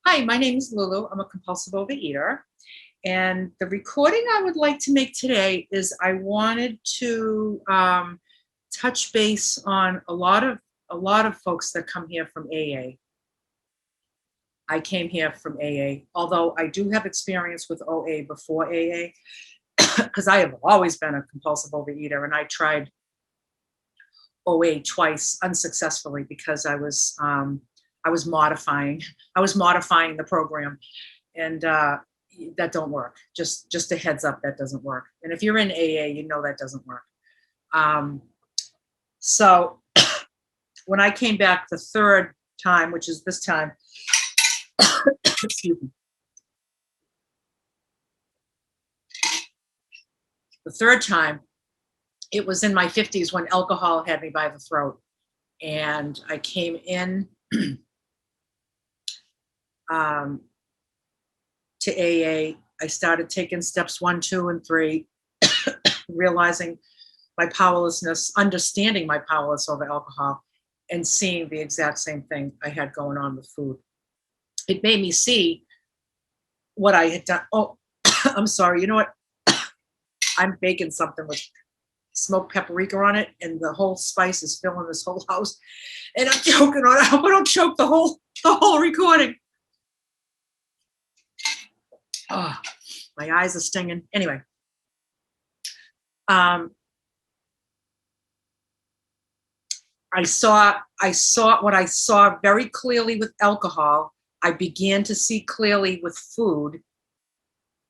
Hi, my name is Lulu. I'm a compulsive overeater. And the recording I would like to make today is I wanted to touch base on a lot of folks that come here from AA. I came here from AA, although I do have experience with OA before AA, because I have always been a compulsive overeater, and I tried OA twice unsuccessfully because I was modifying I was modifying the program, and that don't work. Just a heads up, that doesn't work. And if you're in AA, you know that doesn't work. Um, so when I came back the third time, which is this time, excuse me, the third time, it was in my 50s when alcohol had me by the throat, and I came in um, to AA. I started taking steps 1, 2, and 3, realizing my powerlessness, understanding my powerless over alcohol, and seeing the exact same thing I had going on with food. It made me see what I had done. Oh, I'm sorry. You know what? I'm baking something with smoked paprika on it, and the whole spice is filling this whole house. And I'm choking on it. I hope I don't choke the whole recording. Oh, my eyes are stinging. Anyway, um, I saw what I saw very clearly with alcohol. I began to see clearly with food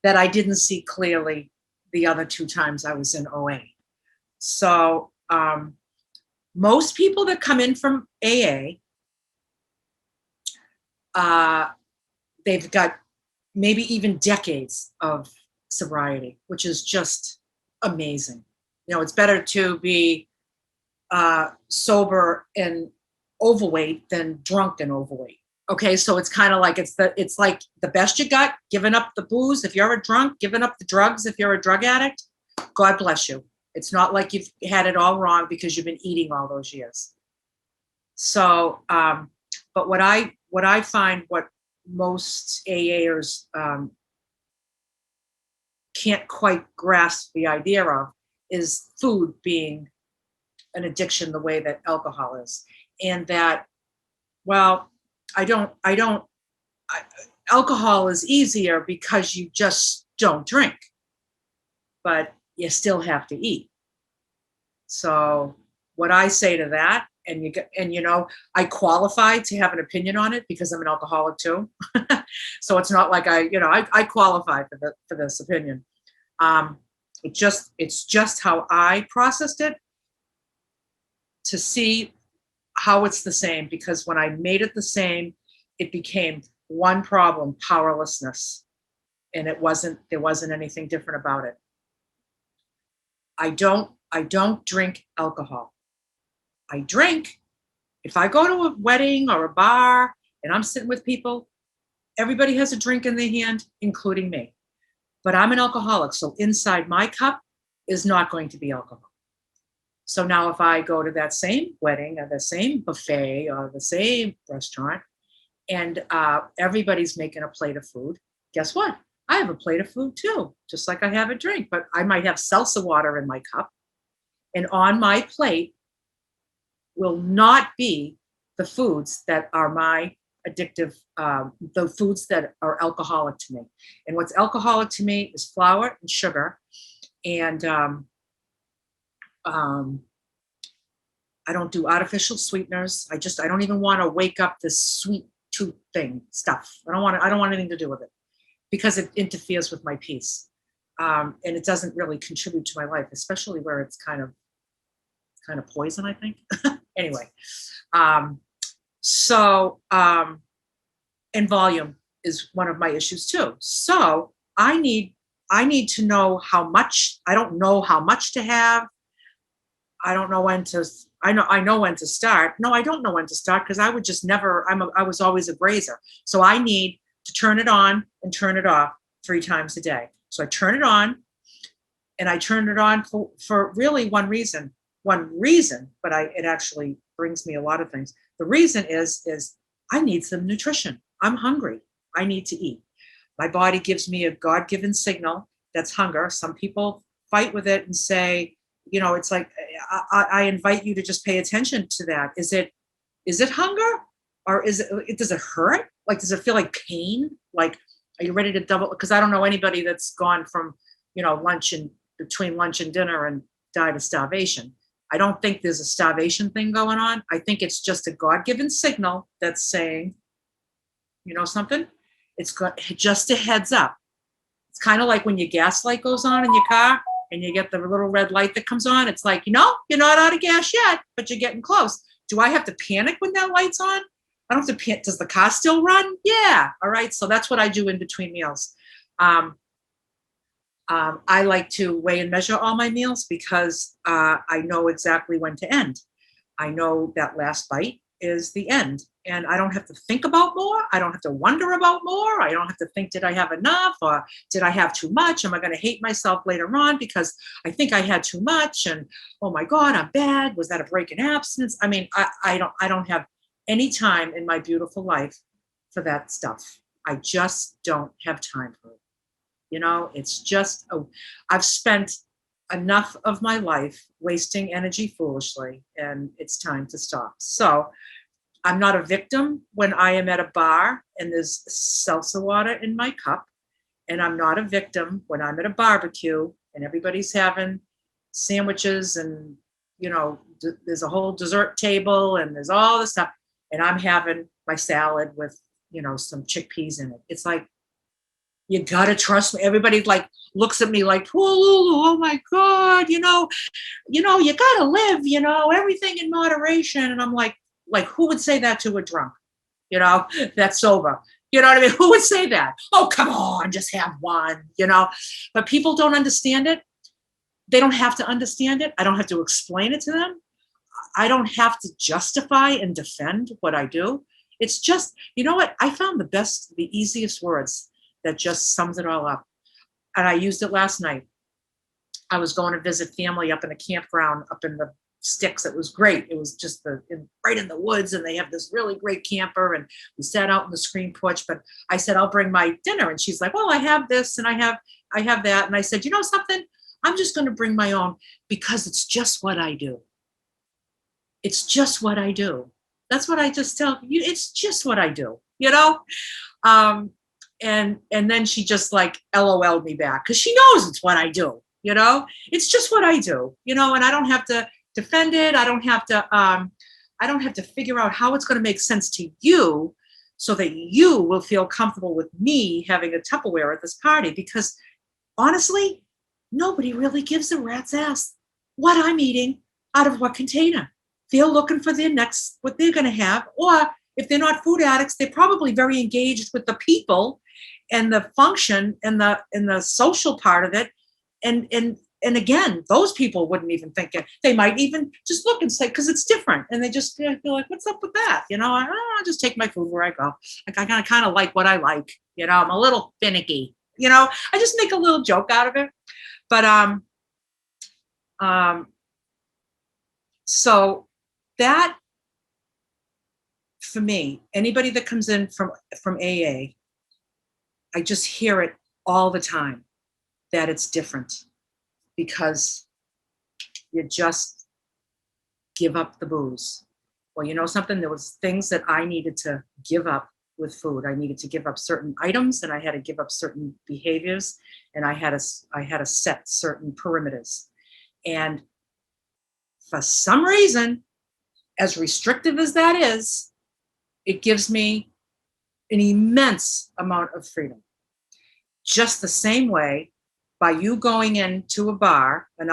that I didn't see clearly the other 2 times I was in OA. So most people that come in from AA, they've got maybe even decades of sobriety, which is just amazing. You know, it's better to be sober and overweight than drunk and overweight. Okay, so it's kind of like it's like the best you got, giving up the booze if you're a drunk, giving up the drugs if you're a drug addict. God bless you. It's not like you've had it all wrong because you've been eating all those years. So, but what I find what most AAers can't quite grasp the idea of is food being an addiction the way that alcohol is, and that, well, I don't I, alcohol is easier because you just don't drink, but you still have to eat. So what I say to that, and I qualify to have an opinion on it because I'm an alcoholic too. So it's not like I qualify for this opinion. Um, it's just how I processed it to see how it's the same, because when I made it the same, it became one problem: powerlessness, and there wasn't anything different about it. I don't drink alcohol. I drink if I go to a wedding or a bar and I'm sitting with people, everybody has a drink in their hand, including me. But I'm an alcoholic, so inside my cup is not going to be alcohol. So now if I go to that same wedding or the same buffet or the same restaurant, and everybody's making a plate of food, guess what? I have a plate of food too, just like I have a drink, but I might have salsa water in my cup. And on my plate will not be the foods that are my addictive, the foods that are alcoholic to me. And what's alcoholic to me is flour and sugar. And um, I don't do artificial sweeteners. I don't even want to wake up this sweet tooth thing stuff. I don't want anything to do with it because it interferes with my peace. And it doesn't really contribute to my life, especially where it's kind of poison, I think. Anyway, so and volume is one of my issues too. So I need to know how much. I don't know how much to have. I don't know when to. I know when to start. No, I don't know when to start because I would just never. I was always a grazer. So I need to turn it on and turn it off 3 times a day. So I turn it on, and I turn it on for really one reason. But it actually brings me a lot of things. The reason is I need some nutrition. I'm hungry. I need to eat. My body gives me a God-given signal that's hunger. Some people fight with it and say, it's like, I invite you to just pay attention to that. Is it hunger, or does it hurt? Like, does it feel like pain? Like, are you ready to double? Because I don't know anybody that's gone from, lunch and between lunch and dinner and died of starvation. I don't think there's a starvation thing going on. I think it's just a God-given signal that's saying, something? It's got just a heads up. It's kind of like when your gas light goes on in your car and you get the little red light that comes on. It's like, you're not out of gas yet, but you're getting close. Do I have to panic when that light's on? I don't have to panic. Does the car still run? Yeah. All right. So that's what I do in between meals. I like to weigh and measure all my meals because I know exactly when to end. I know that last bite is the end, and I don't have to think about more. I don't have to wonder about more. I don't have to think, did I have enough, or did I have too much? Am I going to hate myself later on because I think I had too much? And oh my God, I'm bad. Was that a break in absence? I mean, I don't have any time in my beautiful life for that stuff. I just don't have time for it. It's just, I've spent enough of my life wasting energy foolishly, and it's time to stop. So I'm not a victim when I am at a bar and there's salsa water in my cup. And I'm not a victim when I'm at a barbecue and everybody's having sandwiches and, there's a whole dessert table and there's all this stuff. And I'm having my salad with, some chickpeas in it. It's like, you gotta trust me. Everybody like looks at me like, oh, Lulu, oh my God, you gotta live, everything in moderation. And I'm like, who would say that to a drunk? That's sober. You know what I mean? Who would say that? Oh, come on, just have one, But people don't understand it. They don't have to understand it. I don't have to explain it to them. I don't have to justify and defend what I do. It's just, you know what? I found the easiest words that just sums it all up. And I used it last night. I was going to visit family up in a campground up in the sticks. It was great. It was just right in the woods, and they have this really great camper, and we sat out in the screen porch. But I said, I'll bring my dinner. And she's like, well, I have this and I have that. And I said, something? I'm just going to bring my own because it's just what I do. It's just what I do. That's what I just tell you. It's just what I do, And then she just like LOL'd me back because she knows it's what I do, It's just what I do, and I don't have to defend it. I don't have to figure out how it's going to make sense to you so that you will feel comfortable with me having a Tupperware at this party, because honestly, nobody really gives a rat's ass what I'm eating out of what container. They're looking for their next, what they're going to have, or if they're not food addicts, they're probably very engaged with the people and the function and the social part of it. And again, those people wouldn't even think it. They might even just look and say, because it's different. And they just feel like, what's up with that? I just take my food where I go. Like, I kind of like what I like. I'm a little finicky. I just make a little joke out of it. But so that, for me, anybody that comes in from AA, I just hear it all the time that it's different because you just give up the booze. Well, something, there was things that I needed to give up with food. I needed to give up certain items, and I had to give up certain behaviors, and I had to set certain perimeters. And for some reason, as restrictive as that is, it gives me an immense amount of freedom. Just the same way, by you going into a bar, a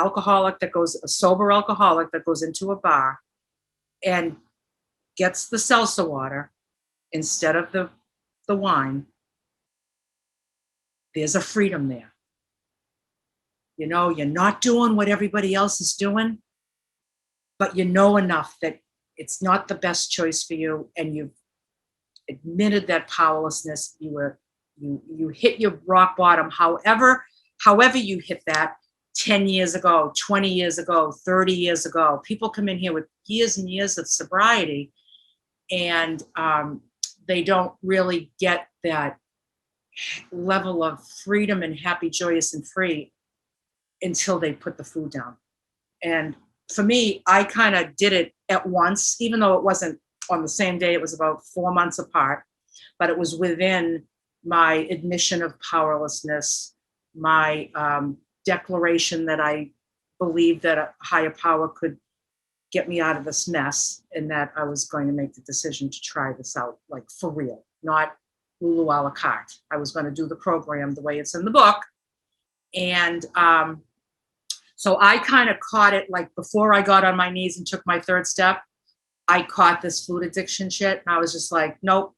sober alcoholic that goes into a bar and gets the salsa water instead of the wine, there's a freedom there. You're not doing what everybody else is doing, but you know enough that it's not the best choice for you, and you've admitted that powerlessness. You hit your rock bottom, however you hit that 10 years ago, 20 years ago, 30 years ago. People come in here with years and years of sobriety, and they don't really get that level of freedom and happy, joyous, and free until they put the food down. And for me, I kind of did it at once, even though it wasn't on the same day. It was about 4 months apart, but it was within my admission of powerlessness, my declaration that I believed that a higher power could get me out of this mess, and that I was going to make the decision to try this out, like for real, not Lulu a la carte. I was going to do the program the way it's in the book. And so I kind of caught it, like before I got on my knees and took my third step, I caught this food addiction shit. And I was just like, nope,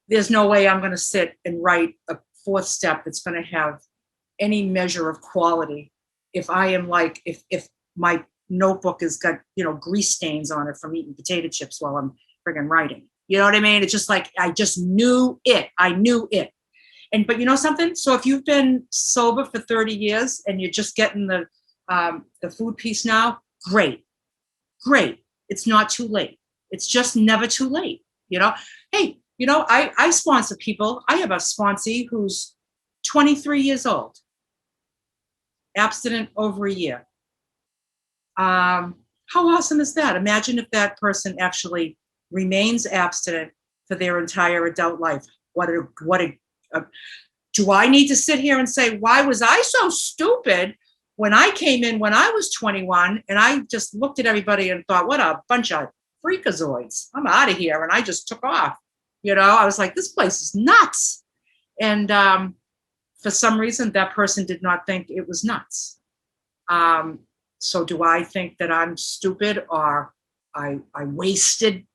there's no way I'm going to sit and write a fourth step that's going to have any measure of quality if I am like, if my notebook has got, grease stains on it from eating potato chips while I'm friggin' writing. You know what I mean? It's just like, I just knew it. I knew it. But you know something? So if you've been sober for 30 years and you're just getting the food piece now, great. It's not too late. It's just never too late. Hey, I sponsor people. I have a sponsee who's 23 years old, abstinent over a year. How awesome is that? Imagine if that person actually remains abstinent for their entire adult life. Do I need to sit here and say, why was I so stupid when I came in when I was 21 and I just looked at everybody and thought, what a bunch of freakazoids. I'm out of here. And I just took off. I was like, this place is nuts. And for some reason, that person did not think it was nuts. So do I think that I'm stupid, or I wasted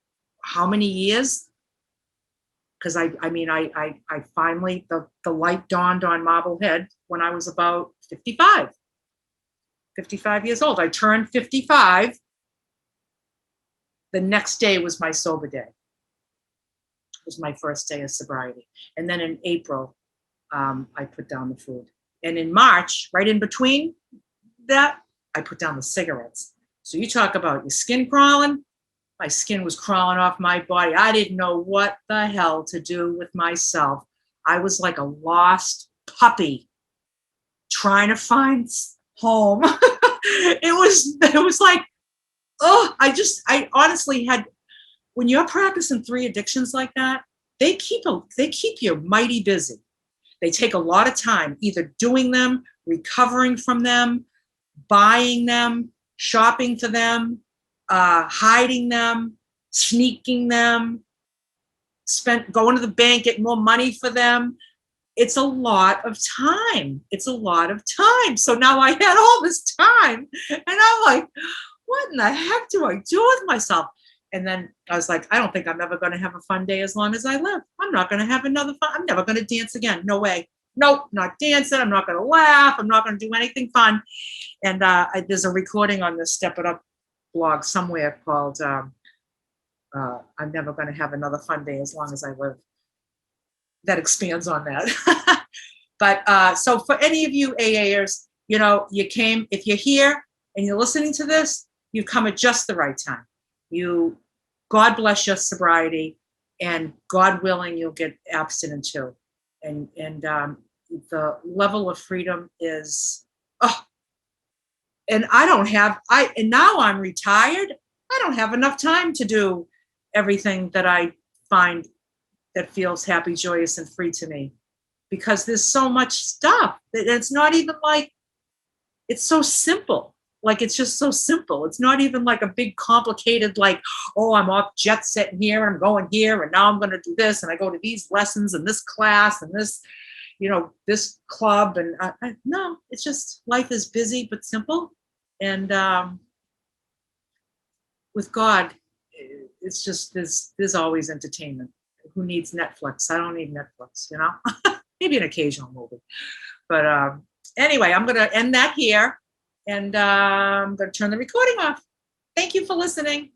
how many years? Because I finally, the light dawned on Marblehead when I was about 55 years old. I turned 55. The next day was my sober day. It was my first day of sobriety. And then in April, I put down the food. And in March, right in between that, I put down the cigarettes. So you talk about your skin crawling. My skin was crawling off my body. I didn't know what the hell to do with myself. I was like a lost puppy trying to find home. It was like, I honestly had, when you're practicing 3 addictions like that, they keep you mighty busy. They take a lot of time, either doing them, recovering from them, buying them, shopping for them, hiding them, sneaking them, going to the bank, getting more money for them. It's a lot of time. So now I had all this time, and I'm like, what in the heck do I do with myself? And then I was like, I don't think I'm ever going to have a fun day as long as I live. I'm not going to have another fun. I'm never going to dance again. No way. Nope, not dancing. I'm not going to laugh. I'm not going to do anything fun. And there's a recording on the Step It Up blog somewhere called I'm never going to have another fun day as long as I live. That expands on that. But so for any of you AAers, if you're here and you're listening to this, you've come at just the right time. God bless your sobriety, and God willing, you'll get abstinent too. And the level of freedom is, and now I'm retired. I don't have enough time to do everything that I find that feels happy, joyous, and free to me, because there's so much stuff. It's not even like, it's so simple. Like, it's just so simple. It's not even like a big complicated, like, oh, I'm off jet setting here, and I'm going here, and now I'm going to do this, and I go to these lessons and this class and this, this club. And no, it's just, life is busy but simple. And with God, it's just, there's always entertainment. Who needs Netflix? I don't need Netflix, maybe an occasional movie. But anyway, I'm going to end that here. And I'm going to turn the recording off. Thank you for listening.